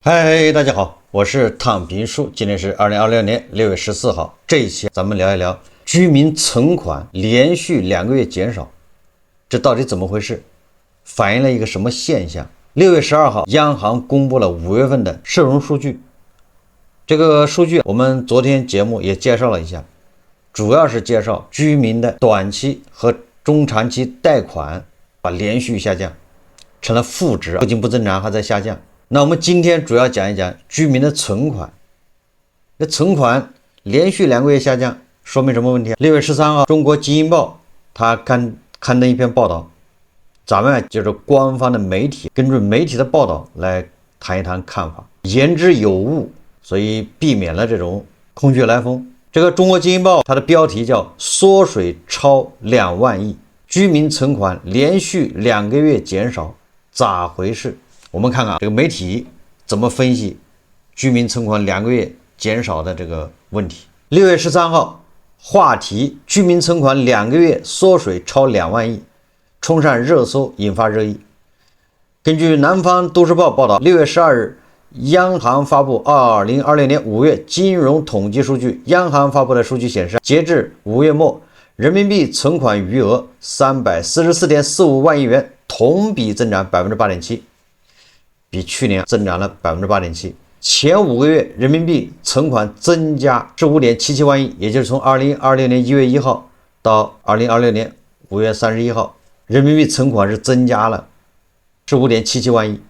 嗨，大家好，我是躺平叔，今天是2026年6月14号。這一期咱們聊一聊居民存款連續2個月減少，這到底怎麼回事？反映了一個什麼現象？6月12號，央行公布了5月份的社融數據。這個數據我們昨天節目也介紹了一下，主要是介紹居民的短期和中長期貸款連續下降，成了負值，不仅不增長，還在下降。那我们今天主要講一講居民的存款。這存款連續2個月下降，說明什麼問題？6月13號，中國基因報它刊登一篇報道，咱們就是官方的媒體，根據媒體的報道來談一談看法，言之有物，所以避免了這種空穴來風。這個中國基因報它的標題叫縮水超2萬億，居民存款連續2個月減少，咋回事？我們看看這個媒體怎麼分析居民存款2個月減少的這個問題。6月13號，話題居民存款2個月縮水超2萬億，衝上熱搜，引發熱議。根據南方都市報報道，6月12日，央行發布2026年5月金融統計數據。央行發布的數據顯示，截至5月末，人民幣存款餘額344.45萬億元，同比增長 8.7%。比去年增長了 8.7%， 前5個月人民幣存款增加15.77萬億，也就是從2026年1月1號到2026年5月31號，人民幣存款是增加了15.77万億。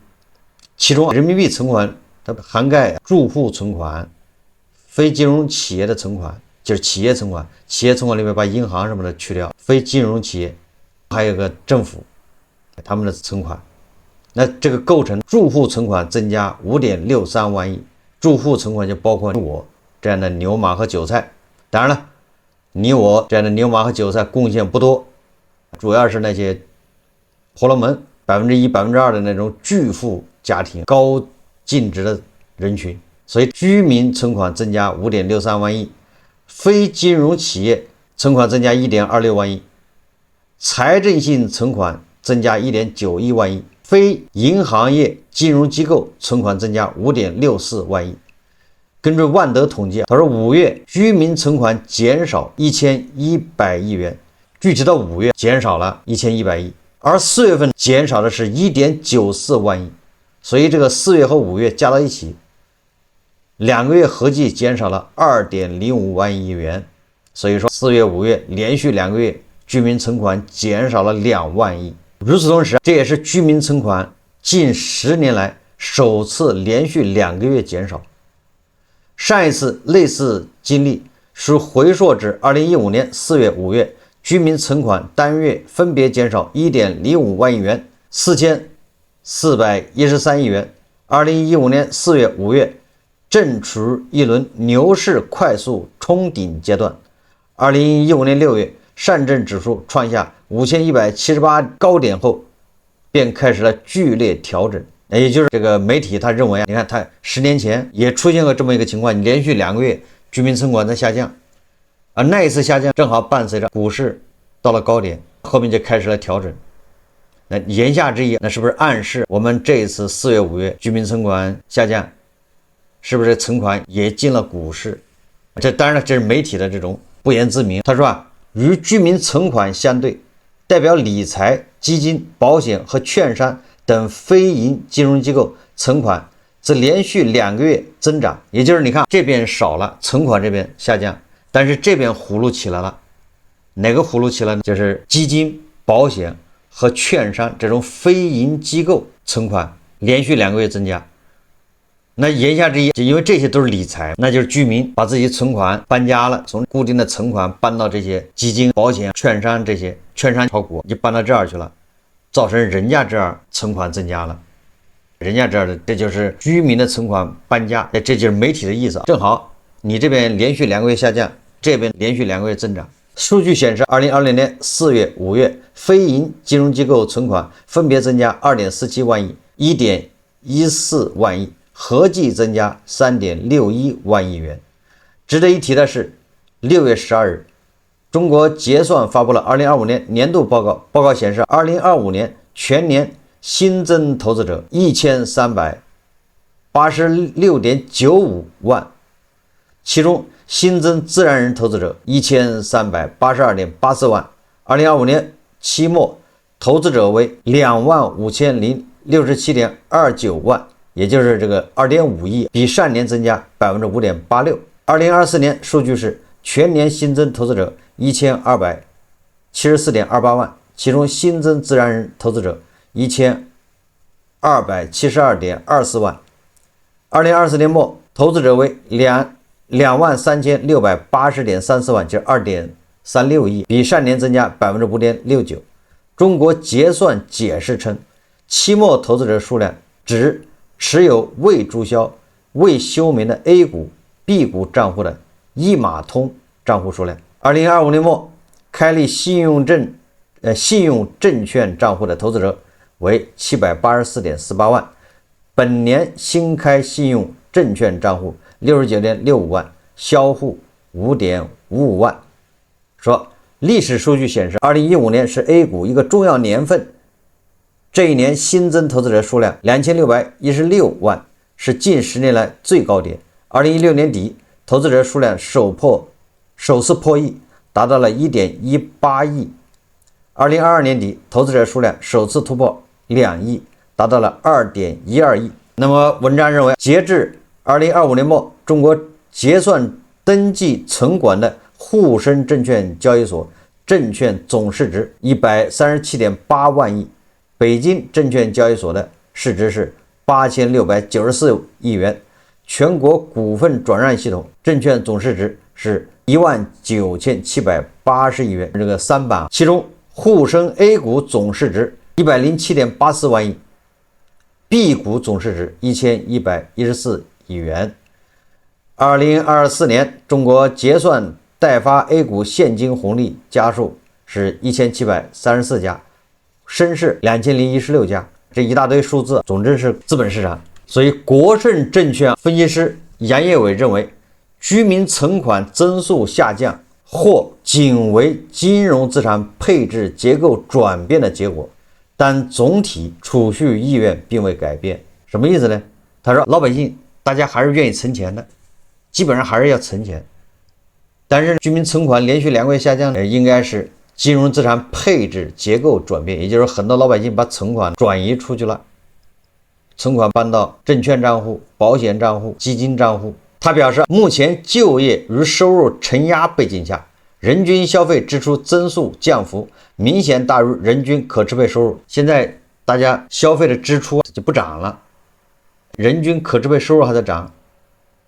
其中人民幣存款它涵蓋住戶存款、非金融企業的存款，就是企業存款，企業存款裡面把銀行什麼的去掉，非金融企業，還有個政府他們的存款。那這個構成住戶存款增加 5.63 萬億，住戶存款就包括我這樣的牛馬和韭菜。當然了，你我這樣的牛馬和韭菜貢獻不多，主要是那些婆羅門 1%、2% 的那種巨富家庭、高净值的人群。所以居民存款增加 5.63 萬億，非金融企業存款增加 1.26 萬億，財政性存款增加 1.91 萬億，非銀行業金融機構存款增加 5.64 萬億。根據萬德統計，他說5月居民存款減少1100億元，具體到5月減少了1100億，而4月份減少的是 1.94 萬億。所以這個4月和5月加到一起，2個月合計減少了 2.05 萬億元。所以說4月5月連續2個月居民存款減少了2萬億。與此同時，這也是居民存款近10年來首次連續2個月減少。上一次類似經歷是回溯至2015年4月、5月，居民存款單月分別減少 1.05 萬億元、4413億元。2015年4月、5月正處於一輪牛市快速衝頂階段。2015年6月，上證指數創下5178高點後，便開始了劇烈調整。也就是這個媒體他認為，你看他10年前也出現過這麼一個情況，連續2個月居民存款在下降，而那一次下降正好伴隨着股市到了高點，後面就開始了調整。那言下之意，那是不是暗示我們這一次4月、5月居民存款下降，是不是存款也進了股市？這當然了，這是媒體的这種不言自明。他說與居民存款相對，代表理財、基金、保險和券商等非銀金融機構存款則連續2個月增長。也就是你看這邊少了，存款這邊下降，但是這邊葫蘆起來了。哪個葫蘆起來呢？就是基金、保險和券商這種非銀機構存款連續2個月增加。那言下之意，因為這些都是理財，那就是居民把自己存款搬家了，從固定的存款搬到這些基金、保險、券商，这些券商炒股就搬到這兒去了，造成人家這兒存款增加了，人家這兒的，這就是居民的存款搬家，這就是媒體的意思。正好你這邊連續2個月下降，這邊連續2個月增長。數據顯示，2020年4月、5月非銀金融機構存款分別增加 2.47 萬億、1.14 萬億。合計增加 3.61 萬億元。值得一提的是，6月12日，中國結算發布了2025年年度報告，報告顯示2025年全年新增投資者1300 86.95萬，其中新增自然人投資者1382.84萬。2025年期末投資者為25067.29萬，也就是這個2.5億，比上年增加5.86%。2024年數據是全年新增投資者1274.28萬，其中新增自然人投資者1272.24萬。2024年末投資者為23680.34萬，就是2.36億，比上年增加5.69%。中國結算解釋稱，期末投資者數量指持有未註銷、未休眠的 A 股、B 股賬戶的一碼通賬戶數量。2025年末開立信用證券賬戶的投資者為784.48萬，本年新開信用證券賬戶69.65萬，銷戶5.55萬。說歷史數據顯示，2015年是 A 股一個重要年份，這一年新增投資者數量2616萬，是近10年來最高點。2016年底，投資者數量首次破億，達到了1.18億。2022年底，投資者數量首次突破2億，達到了2.12億。那麼文章認為，截至2025年末，中國結算登記存管的滬深證券交易所證券總市值137.8萬億，北京證券交易所的市值是8694億元，全國股份轉讓系統證券總市值是19780億元，這個3板，其中滬深 A 股總市值107.84萬億，B 股總市值1114億元。2024年，中國結算代發 A 股現金紅利家數是1734家，深市2016家，這一大堆數字，總之是資本市場。所以，國盛證券分析師楊業偉認為，居民存款增速下降或僅為金融資產配置結構轉變的結果，但總體儲蓄意願並未改變。什麼意思呢？他說，老百姓大家還是願意存錢的，基本上還是要存錢，但是居民存款連續2個月下降，應該是金融資產配置結構轉變，也就是很多老百姓把存款轉移出去了，存款搬到證券賬戶、保險賬戶、基金賬戶。他表示，目前就業與收入承壓背景下，人均消費支出增速降幅明顯大於人均可支配收入。現在大家消費的支出就不漲了，人均可支配收入還在漲，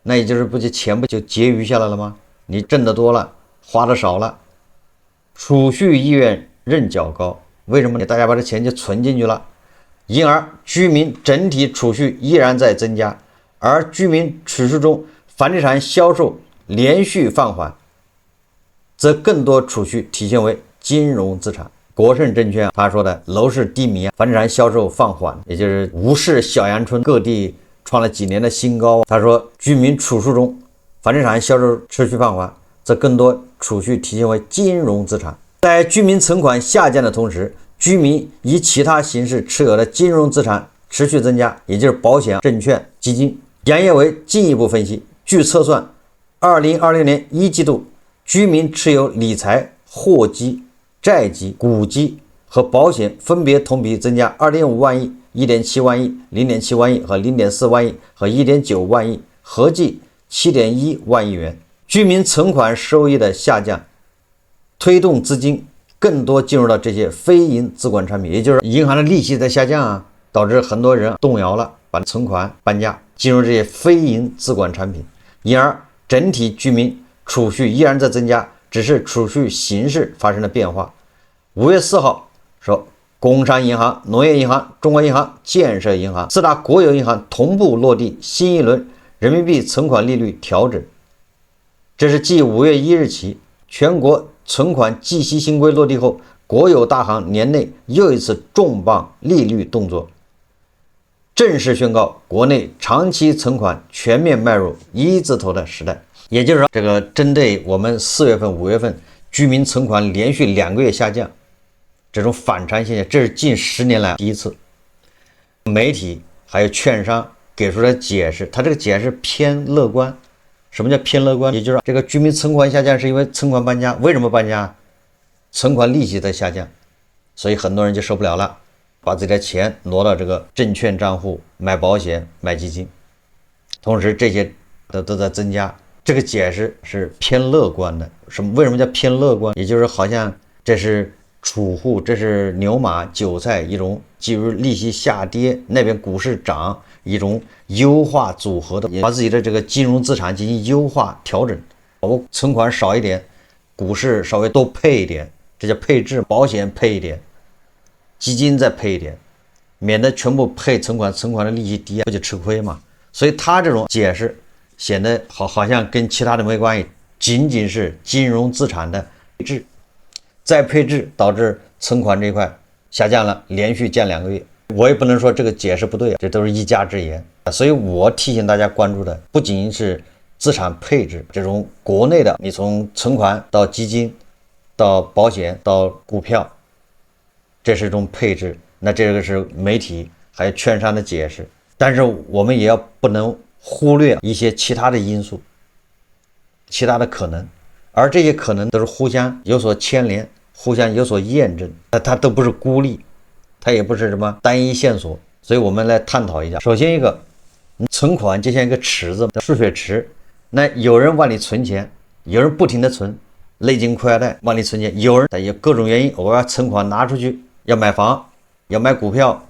那也就是錢不就結余下來了嗎？你掙得多了，花的少了，儲蓄意願仍較高。為什麼呢？大家把这錢就存進去了，因而居民整體儲蓄依然在增加，而居民儲蓄中房地產銷售連續放緩，則更多儲蓄體現為金融資產。國盛證券他說的樓市低迷，房地產銷售放緩，也就是無視小陽春，各地創了幾年的新高。他說，居民儲蓄中房地產銷售持續放緩，則更多儲蓄體現為金融資產。在居民存款下降的同時，居民以其他形式持有的金融資產持續增加，也就是保險、證券、基金。楊業偉進一步分析，據測算，2026年1季度，居民持有理財、貨基、債基、股基和保險分別同比增加2.5萬億、1.7萬億、0.7萬億和0.4萬億和1.9萬億，合計7.1萬億元。居民存款收益的下降，推動資金更多進入到這些非銀資管產品，也就是銀行的利息在下降啊，導致很多人動搖了，把存款搬家進入這些非銀資管產品，因而整體居民儲蓄依然在增加，只是儲蓄形式發生了變化。5月4號說，工商銀行、農業銀行、中國銀行、建設銀行4大國有銀行同步落地新一輪人民幣存款利率調整。這是繼5月1日起全國存款計息新規落地後，國有大行年內又一次重磅利率動作，正式宣告國內長期存款全面邁入一字頭的時代。也就是說，這個針對我們4月份、5月份居民存款連續2個月下降，這種反常現象，這是近10年來第一次。媒體還有券商給給出來解釋，他這個解釋偏樂觀。什麼叫偏樂觀？也就是這個居民存款下降是因為存款搬家。為什麼搬家？存款利息在下降，所以很多人就受不了了，把自己的錢挪到这個證券賬戶買保險、買基金，同時這些都在增加。這個解釋是偏樂觀的。為什麼叫偏樂觀？也就是好像這是儲戶，這是牛馬韭菜一種，基於利息下跌，那邊股市漲，一種優化組合的，把自己的這個金融資產進行優化調整。我存款少一點，股市稍微多配一點，這叫配置。保險配一點，基金再配一點，免得全部配存款，存款的利息低，不就吃虧嘛？所以他这種解釋顯得好像跟其他的沒關係，僅僅是金融資產的配置，再配置導致存款這一塊下降了，連續降2個月。我也不能說這個解釋不對，這都是一家之言。所以我提醒大家關注的不僅是資產配置這種國內的，你從存款到基金到保險到股票，這是一種配置。那這個是媒體還有券商的解釋，但是我們也要不能忽略一些其他的因素，其他的可能，而這些可能都是互相有所牽連，互相有所驗證，它都不是孤立，它也不是什麼單一線索。所以我們來探討一下。首先一个，存款就像一个池子，蓄水池，那有人往里存钱，有人不停的存，累进裤腰带往里存钱，有人有各种原因，我要存款拿出去，要買房，要買股票，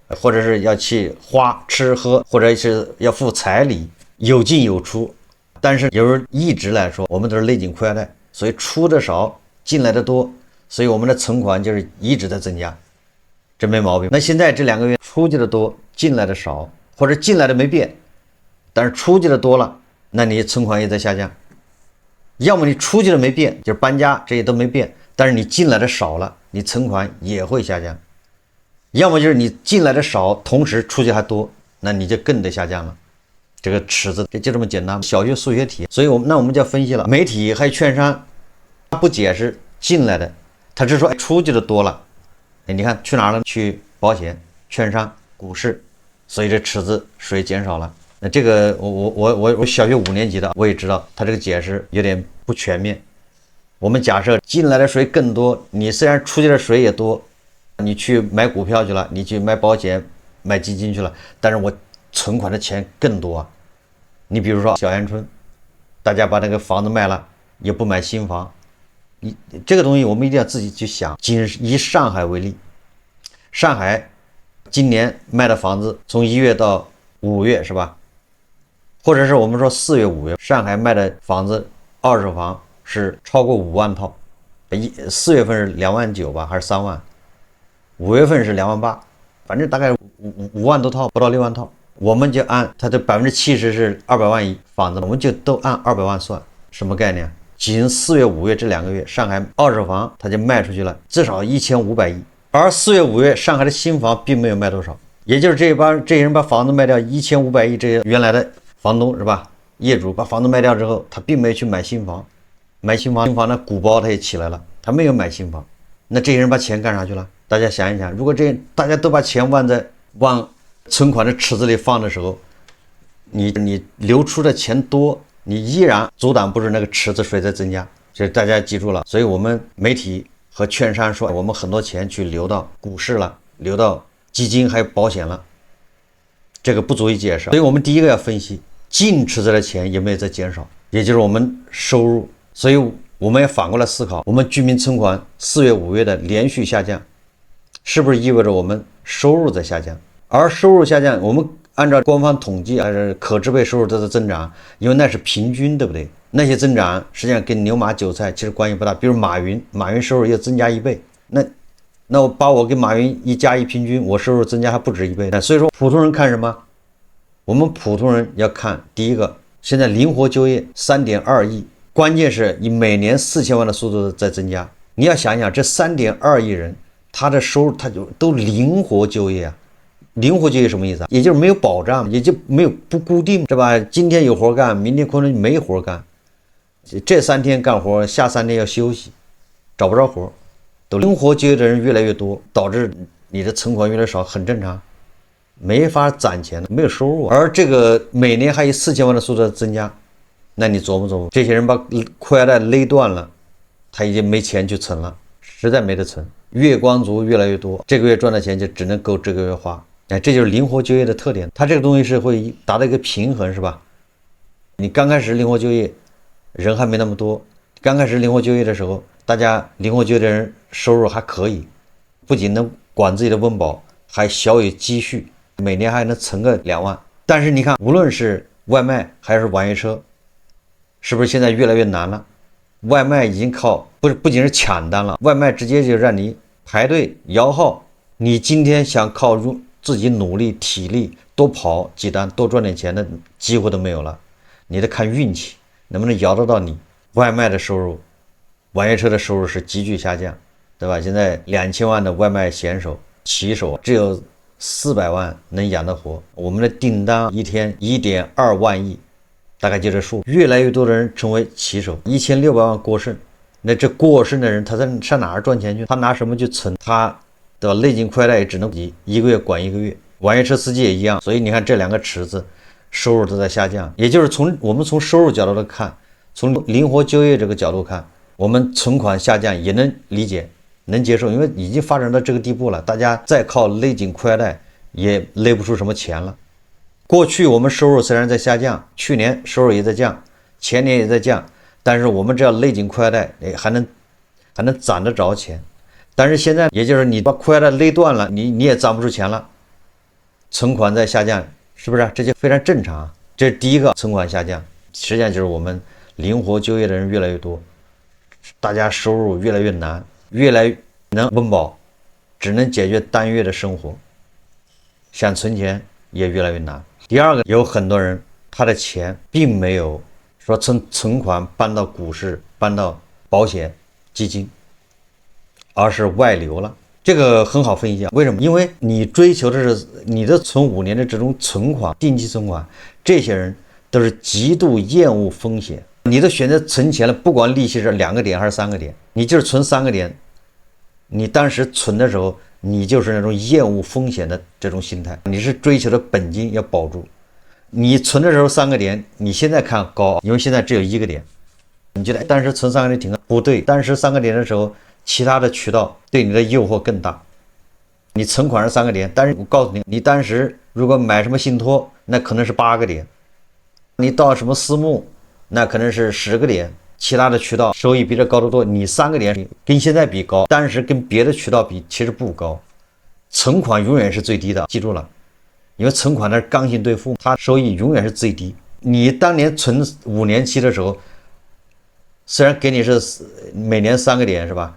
或者是要去花吃喝，或者是要付彩禮，有進有出。但是有人一直來說，我們都是勒緊褲腰帶，所以出的少，進來的多，所以我們的存款就是一直在增加，這沒毛病。那現在這2個月出去的多，進來的少，或者進來的沒變，但是出去的多了，那你存款也在下降。要麼你出去的沒變，就是搬家這些都沒變，但是你進來的少了，你存款也會下降。要麼就是你進來的少，同時出去還多，那你就更得下降了。這個池子就這麼簡單，小學數學題。所以我們就要分析了，媒體還有券商他不解釋進來的，他只說出去的多了，你看去哪兒了？去保險、券商、股市，所以這池子水減少了。那這個我小學5年級的我也知道，他這個解釋有點不全面。我們假設進來的水更多，你雖然出去的水也多，你去買股票去了，你去買保險、買基金去了，但是我存款的錢更多啊。你比如說小陽春，大家把那個房子賣了，也不買新房，這個東西我們一定要自己去想。僅以上海為例，上海今年賣的房子從1月到5月是吧？或者是我們說4月5月，上海賣的房子二手房是超過5萬套，4月份是2萬9吧，還是3萬？5月份是2萬8，反正大概5萬多套，不到6萬套。我們就按它的70%是200萬一房子，我們就都按200萬算，什麼概念？僅4月5月這2個月，上海二手房它就賣出去了至少1500億，而4月5月上海的新房並沒有賣多少，也就是這些人把房子賣掉1500億，這些原來的房東是吧？業主把房子賣掉之後，他並沒有去買新房，新房的鼓包他也起來了，他沒有買新房，那這些人把錢幹啥去了？大家想一想，如果大家都把錢往存款的池子裡放的時候，你流出的錢多，你依然阻擋不住那個池子水在增加。所以大家記住了，所以我們媒體和券商說我們很多錢去流到股市了，流到基金還有保險了，這個不足以解釋。所以我們第一個要分析進池子的錢有沒有在減少，也就是我們收入。所以我們也反過來思考，我們居民存款4月5月的連續下降，是不是意味着我們收入在下降？而收入下降，我們按照官方統計還是可支配收入都在增長，因為那是平均，对不對？那些增長實際上跟牛馬韭菜其實關係不大。比如馬雲收入要增加1倍，那我把我跟馬雲一加一平均，我收入增加還不止1倍。所以說普通人看什麼？我們普通人要看第一個，現在靈活就業3.2億，關鍵是以每年4000萬的速度在增加。你要想一想，這3.2億人他的收入他就都靈活就業啊。靈活就業什麼意思啊？也就是沒有保障，也就沒有不固定，是吧？今天有活幹，明天可能沒活幹，這3天幹活，下3天要休息，找不着活。都靈活就業的人越來越多，導致你的存款越來越少，很正常。沒法攒錢了，沒有收入啊。而這個每年還以4000萬的速度在增加，那你琢磨琢磨，這些人把裤腰帶勒斷了，他已經沒錢去存了，實在沒得存。月光族越來越多，這個月賺的錢就只能夠這個月花。哎，這就是靈活就業的特點，它這個東西是會達到一個平衡，是吧？你剛開始靈活就業，人還沒那麼多，剛開始靈活就業的時候，大家靈活就業的人收入還可以，不僅能管自己的溫飽，還小有積蓄，每年還能存個2萬。但是你看，無論是外賣還是網約車，是不是現在越來越難了？外賣已經靠不僅是搶單了，外賣直接就讓你排队搖號。你今天想靠自己努力體力多跑几單多賺點錢的機會都沒有了，你得看運氣能不能搖得到你。外賣的收入，網約車的收入是急劇下降，对吧？现在2000萬的外賣選手騎手只有400萬能養得活，我們的訂單一天1.2萬億，大概就這數。越來越多的人成為騎手，1600萬過剩。那這過剩的人他上哪兒賺錢去？他拿什麼去存？他的勒緊裤腰帶也只能一个月管一个月。网约车司機也一樣，所以你看這兩個池子收入都在下降。也就是我們從收入角度來看，從靈活就業這個角度看，我們存款下降也能理解能接受，因為已經發展到這個地步了，大家再靠勒緊褲腰帶也勒不出什麼錢了。過去我們收入雖然在下降，去年收入也在降，前年也在降，但是我們只要勒緊褲腰帶還能攢得着錢。但是現在也就是你把褲腰帶勒斷了，你也攢不出錢了，存款在下降，是不是？這就非常正常。這是第一個，存款下降，實際上就是我們靈活就業的人越來越多，大家收入越來越難，越來越能溫飽，只能解決單月的生活，想存錢也越來越難。第二個，有很多人他的錢並沒有說從存款搬到股市，搬到保險基金，而是外流了。這個很好分析啊，為什麼？因為你追求的是你的存5年的這種存款，定期存款，這些人都是極度厭惡風險。你的選擇存錢了，不管利息是2個點還是3個點，你就是存3個點，你當時存的時候，你就是那種厭惡風險的這種心態，你是追求的本金要保住。你存的時候3個點，你現在看高，因為現在只有1個點，你覺得當時存3個點挺高，不對，當時3個點的時候，其他的渠道對你的誘惑更大。你存款是3個點，但是我告訴你，你當時如果買什麼信託，那可能是8個點，你到什麼私募，那可能是10個點，其他的渠道收益比這高得多。你3個點跟現在比高，但是跟別的渠道比其實不高。存款永遠是最低的，記住了，因為存款的是剛性兌付，它收益永遠是最低。你當年存5年期的時候，雖然給你是每年3個點，是吧？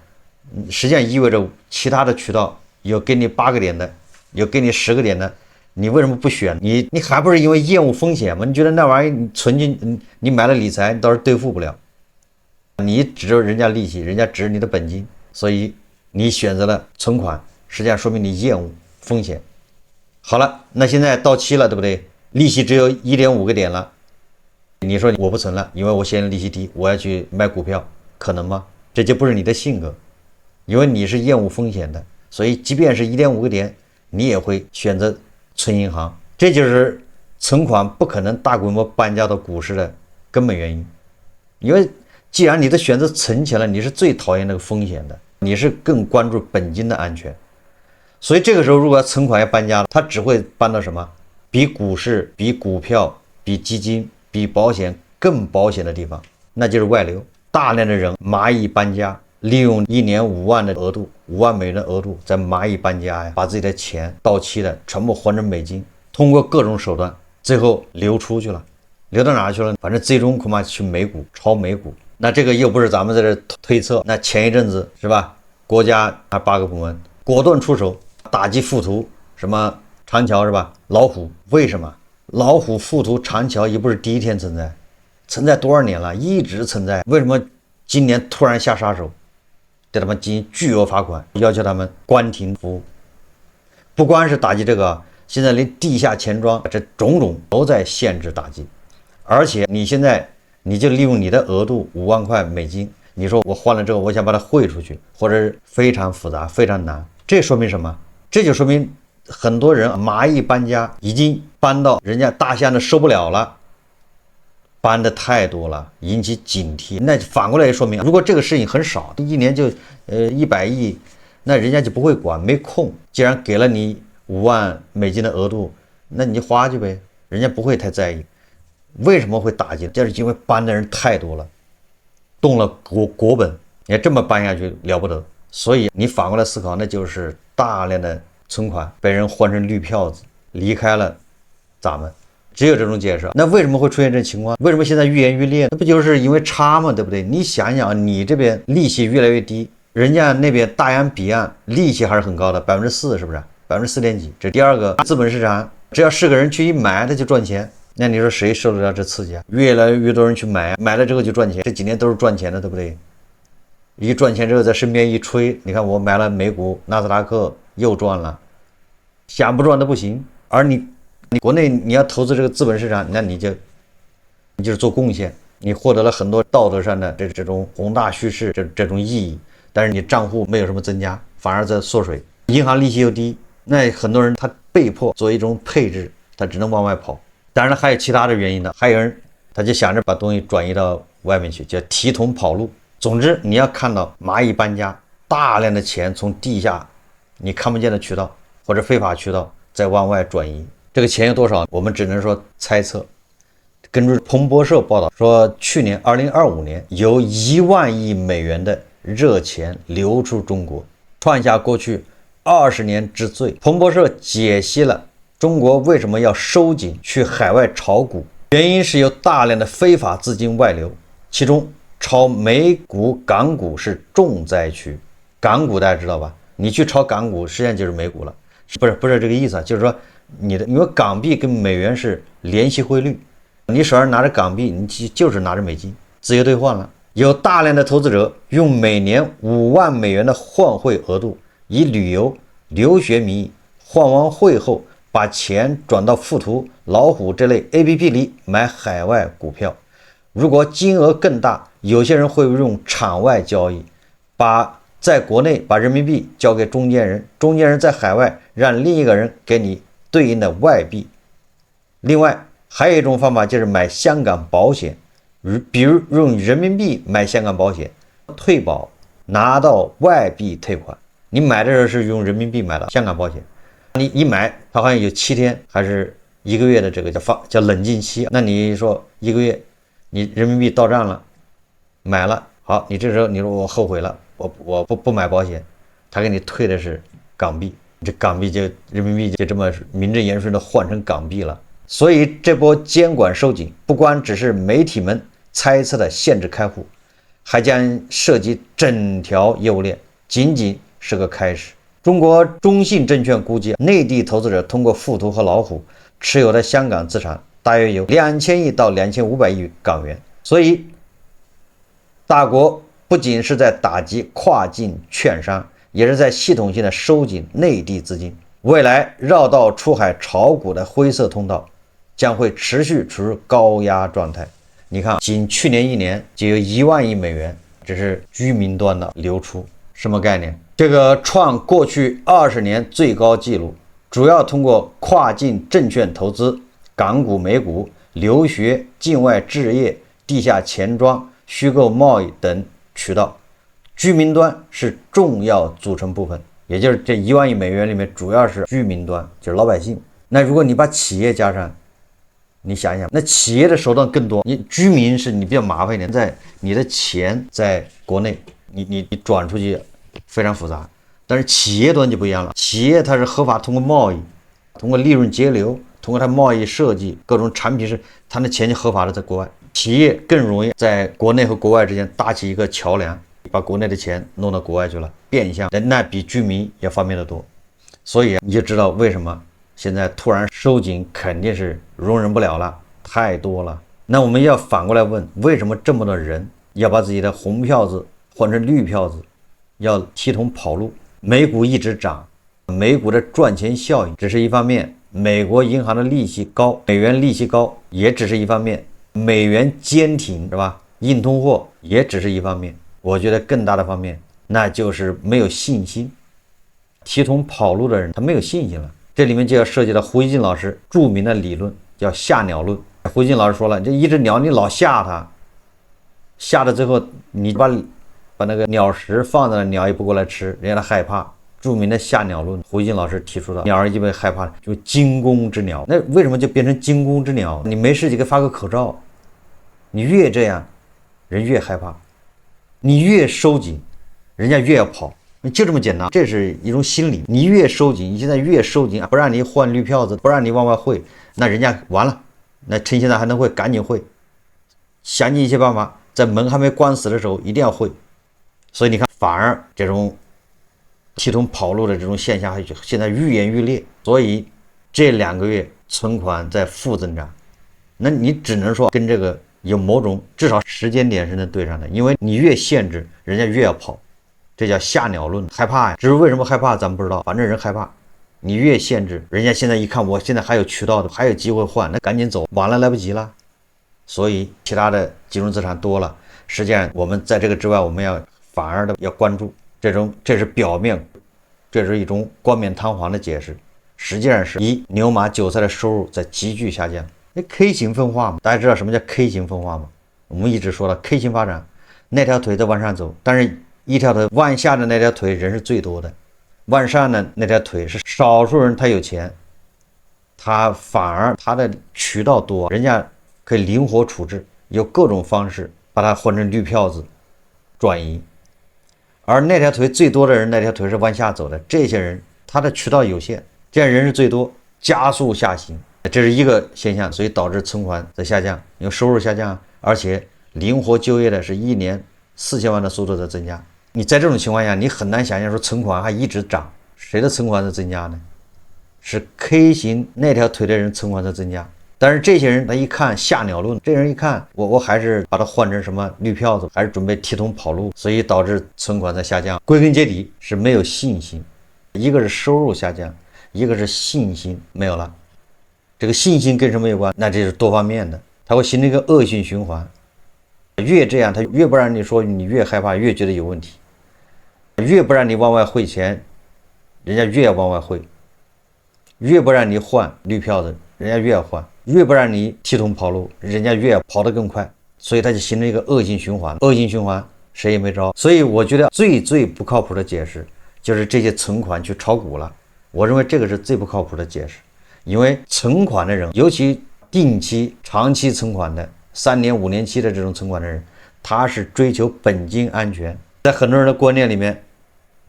實際上意味着其他的渠道有給你8個點的，有給你10個點的，你為什麼不選？你還不是因為厭惡風險嗎？你覺得那玩意你存進，你買了理財，你到時候兌付不了，你指着人家利息，人家指你的本金，所以你選擇了存款，實際上說明你厭惡風險。好了，那現在到期了，對不對？利息只有1.5個點了，你說我不存了，因為我嫌利息低，我要去買股票，可能嗎？這就不是你的性格。因為你是厭惡風險的，所以即便是1.5個點，你也會選擇存銀行。這就是存款不可能大規模搬家到股市的根本原因。因為既然你的選擇存錢了，你是最討厭那個風險的，你是更關注本金的安全。所以這個時候如果存款要搬家了，它只會搬到什麼？比股市、比股票、比基金、比保險更保險的地方，那就是外流。大量的人螞蟻搬家，利用1年5萬的額度，5萬美元的額度，在螞蟻搬家呀，把自己的錢到期的全部換成美金，通過各種手段，最後流出去了，流到哪兒去了？反正最終恐怕去美股，炒美股。那這個又不是咱們在這推測，那前一陣子是吧？國家8個部門果斷出手打擊富途，什麼長橋是吧？老虎，為什麼？老虎、富途、長橋也不是第一天存在，存在多少年了，一直存在。為什麼今年突然下殺手？對他們進行巨額罰款，要求他們關停服務。不光是打擊這個，現在連地下錢莊這種種都在限制打擊。而且你現在你就利用你的額度5萬塊美金，你說我換了之後，我想把它匯出去，或者是非常複雜、非常難。這說明什麼？這就說明很多人螞蚁搬家已经搬到人家大象都受不了了，搬的太多了，引起警惕。那反过来也说明，如果这个事情很少，一年就100亿，那人家就不会管，没空。既然給了你5萬美金的額度，那你就花去唄，人家不會太在意。為什麼會打擊？就是因為搬的人太多了，動了國本，你這麼搬下去了不得。所以你反過來思考，那就是大量的存款被人換成綠票子，離開了咱們，只有這種解釋。那為什麼會出現這種情況？為什麼現在愈演愈烈？那不就是因為差嗎？對不對？你想想，你這邊利息越來越低，人家那邊大洋彼岸利息還是很高的，4%，是不是？4.幾？這第二個，資本市場只要是個人去一買，他就賺錢。那你說誰受得了這刺激啊？越來越多人去買，買了之後就賺錢，這幾年都是賺錢的，對不對？一賺錢之後在身邊一吹，你看我買了美股納斯達克又賺了，想不賺都不行。而你國內你要投資這個資本市場，那你就是做貢獻，你獲得了很多道德上的這種宏大敘事這種意義，但是你賬戶沒有什麼增加，反而在縮水，銀行利息又低，那很多人他被迫做一種配置，他只能往外跑。當然還有其他的原因呢，還有人他就想着把東西轉移到外面去，叫提桶跑路。總之你要看到螞蟻搬家，大量的錢從地下你看不見的渠道或者非法渠道在往外轉移，這個錢有多少我們只能說猜測。根據彭博社報道說，去年2025年有1萬億美元的熱錢流出中國，創下過去20年之最。彭博社解析了中國為什麼要收緊去海外炒股，原因是有大量的非法資金外流，其中炒美股、港股是重災區。港股大家知道吧？你去炒港股，實際上就是美股了，不是這個意思啊，就是說因為港幣跟美元是聯繫匯率，你手上拿着港幣，你就是拿着美金，自由兌換了。有大量的投資者用每年5萬美元的換匯額度，以旅遊、留學名義換完匯後，把錢轉到富途、老虎這類 APP 裡買海外股票。如果金額更大，有些人會用場外交易，在國內把人民幣交給中間人，中間人在海外讓另一個人給你對應的外幣。另外還有一種方法就是買香港保險，比如用人民幣買香港保險，退保拿到外幣退款。你買的時候是用人民幣買的香港保險，你一買它好像有7天還是1個月的這個叫冷靜期，那你說1個月你人民幣到賬了，買了，好，你這時候你說我後悔了，我不買保險，他給你退的是港幣，這港幣就人民幣就這麼名正言順的換成港幣了。所以這波監管收緊不光只是媒體們猜測的限制開戶，還將涉及整條業務鏈，僅僅是個開始。中國中信證券估計，內地投資者通過富途和老虎持有的香港資產大約有2000億到2500億港元。所以大國不僅是在打擊跨境券商，也是在系統性的收緊內地資金。未來繞道出海炒股的灰色通道將會持續處於高壓狀態。你看，僅去年1年就有1萬億美元，這是居民端的流出，什麼概念？這個創過去20年最高紀錄，主要通過跨境證券投資、港股、美股、留學、境外置業、地下錢莊、虛構貿易等渠道。居民端是重要組成部分，也就是這1萬億美元裡面主要是居民端，就是老百姓。那如果你把企業加上，你想一想，那企業的手段更多。你居民是你比较麻煩一點，在你的錢在國內，你轉出去非常複雜。但是企業端就不一樣了，企業它是合法通過貿易，通過利潤節流，通過它貿易設計各種產品是它的錢就合法的在國外。企業更容易在國內和國外之間搭起一個橋梁，把國內的錢弄到國外去了，變相那比居民也方便得多。所以你就知道為什麼現在突然收緊肯定是容忍不了了，太多了。那我們要反過來問，為什麼這麼多人要把自己的紅票子換成綠票子，要提桶跑路？美股一直漲，美股的賺錢效應只是一方面，美國銀行的利息高，美元利息高也只是一方面，美元堅挺是吧？硬通貨也只是一方面。我覺得更大的方面，那就是沒有信心。提桶跑路的人他沒有信心了。這裡面就要涉及到胡一金老師著名的理論，叫嚇鳥論。胡一金老師說了，这一只鳥你老嚇它，嚇到最後你把那個鳥食放在那，鳥也不過來吃，人家它害怕。著名的嚇鳥論，胡一金老師提出的，鳥兒一被害怕就驚弓之鳥。那為什麼就變成驚弓之鳥？你沒事就給發個口罩，你越這樣，人越害怕，你越收緊，人家越要跑。就這麼簡單，這是一種心理。你越收緊，你現在越收緊，不讓你換綠票子，不讓你往外匯，那人家完了。那趁現在還能匯，趕緊匯，想盡一切辦法，在門還沒關死的時候一定要匯。所以你看，反而這種提桶跑路的這種現象現在愈演愈烈。所以這2個月存款在負增長，那你只能說跟這個有某種至少時間點是能對上的，因為你越限制，人家越要跑，這叫嚇鳥論，害怕呀。至於為什麼害怕咱們不知道，反正人害怕。你越限制，人家現在一看我现在還有渠道的，還有機會換，那趕緊走，晚了來不及了。所以其他的金融資產多了，實際上我們在這個之外，我們要反而的要關注這是表面，這是一種冠冕堂皇的解釋，實際上是牛馬韭菜的收入在急劇下降。那 K 型分化嘛，大家知道什麼叫 K 型分化嗎？我們一直說了 K 型發展，那條腿在往上走，但是一條腿往下的那條腿人是最多的，往上的那條腿是少數人，他有錢，他反而他的渠道多，人家可以靈活處置，有各種方式把它換成綠票子轉移。而那條腿最多的人，那條腿是往下走的，這些人他的渠道有限，這樣人是最多，加速下行，這是一個現象，所以導致存款在下降，因為收入下降，而且靈活就業的是1年4000萬的速度在增加。你在這種情況下，你很難想象說存款還一直漲，誰的存款在增加呢？是 K 型那條腿的人存款在增加。但是這些人他一看嚇鳥論，這人一看我還是把它換成什麼綠票子，還是準備提桶跑路，所以導致存款在下降。歸根結底是沒有信心，一個是收入下降，一個是信心沒有了。這個信心跟什麼有關？那這是多方面的，它會形成一個惡性循環。越這樣，他越不讓你說，你越害怕，越覺得有問題。越不讓你往外匯錢，人家越要往外匯；越不讓你換綠票子，人家越要換；越不讓你提桶跑路，人家越要跑得更快。所以它就形成一個惡性循環。惡性循環誰也沒招。所以我覺得最不靠譜的解釋就是這些存款去炒股了。我認為這個是最不靠譜的解釋，因為存款的人，尤其定期、長期存款的3年、5年期的這種存款的人，他是追求本金安全。在很多人的觀念裡面，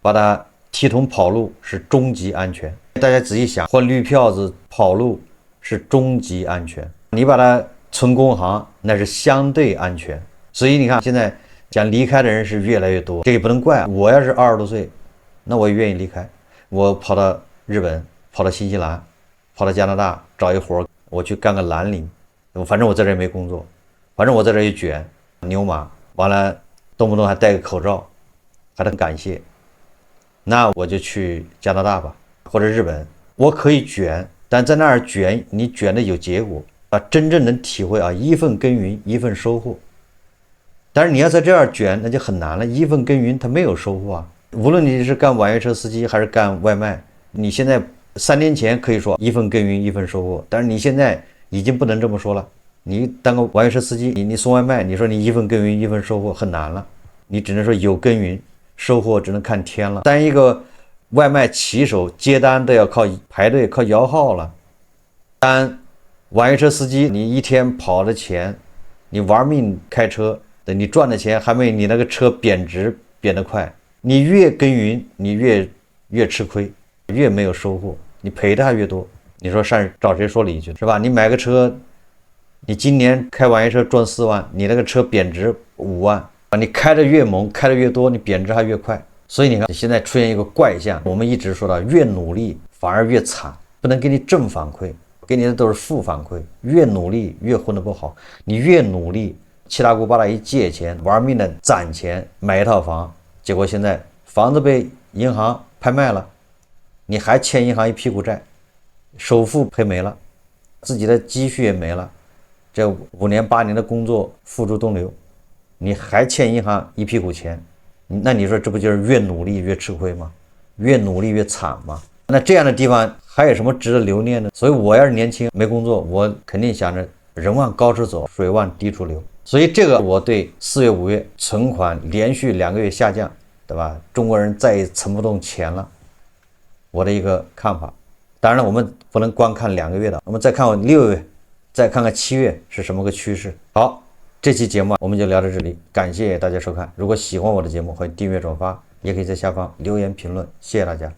把它提桶跑路是終極安全。大家仔細想，換綠票子跑路是終極安全，你把它存工行那是相对安全。所以你看现在想離開的人是越來越多，這也不能怪我，要是20多歲，那我也願意離開，我跑到日本，跑到新西蘭，跑到加拿大找一活，我去幹個藍領，反正我在這也沒工作，反正我在這也捲牛馬，完了動不動還戴個口罩，還得感謝，那我就去加拿大吧，或者日本，我可以捲，但在那兒捲，你捲的有結果啊，真正能體會啊，一份耕耘一份收穫。但是你要在這兒捲，那就很難了，一份耕耘它沒有收穫啊。無論你是幹網約車司機還是幹外賣，你現在3年前可以說一份耕耘一份收穫，但是你現在已經不能這麼說了。你當個網約車司機，你送外賣，你說你一份耕耘一份收穫很難了，你只能說有耕耘，收穫只能看天了。但一個外賣骑手接單都要靠排隊靠摇號了，但网约车司機你一天跑的錢，你玩命開車，等你賺的錢還沒你那個車貶值貶得快。你越耕耘你越吃虧，越沒有收穫，你賠的還越多。你說上找誰說理去，是吧？你買個車，你今年開網約車賺4萬，你那個車貶值5萬，你開的越猛開的越多，你貶值還越快。所以你看现在出現一個怪象，我們一直說到越努力反而越慘，不能給你正反饋，給你的都是負反饋。越努力越混得不好，你越努力七大姑八大姨借錢玩命的攢錢買一套房，結果現在房子被銀行拍賣了，你還欠銀行一屁股債，首付賠沒了，自己的積蓄也沒了，這5年8年的工作付諸東流，你還欠銀行一屁股錢，那你說這不就是越努力越吃虧嗎？越努力越慘嗎？那這樣的地方還有什麼值得留念的？所以我要是年輕沒工作，我肯定想着人往高處走，水往低處流。所以这个我对4月、5月存款連續2個月下降，對吧？中國人再也存不動錢了，我的一個看法。當然了，我們不能光看2個月的，我們再看6月，再看看7月是什麼個趨勢。好，這期節目我們就聊到這裡，感謝大家收看。如果喜歡我的節目，歡迎訂閱轉發，也可以在下方留言評論，謝謝大家。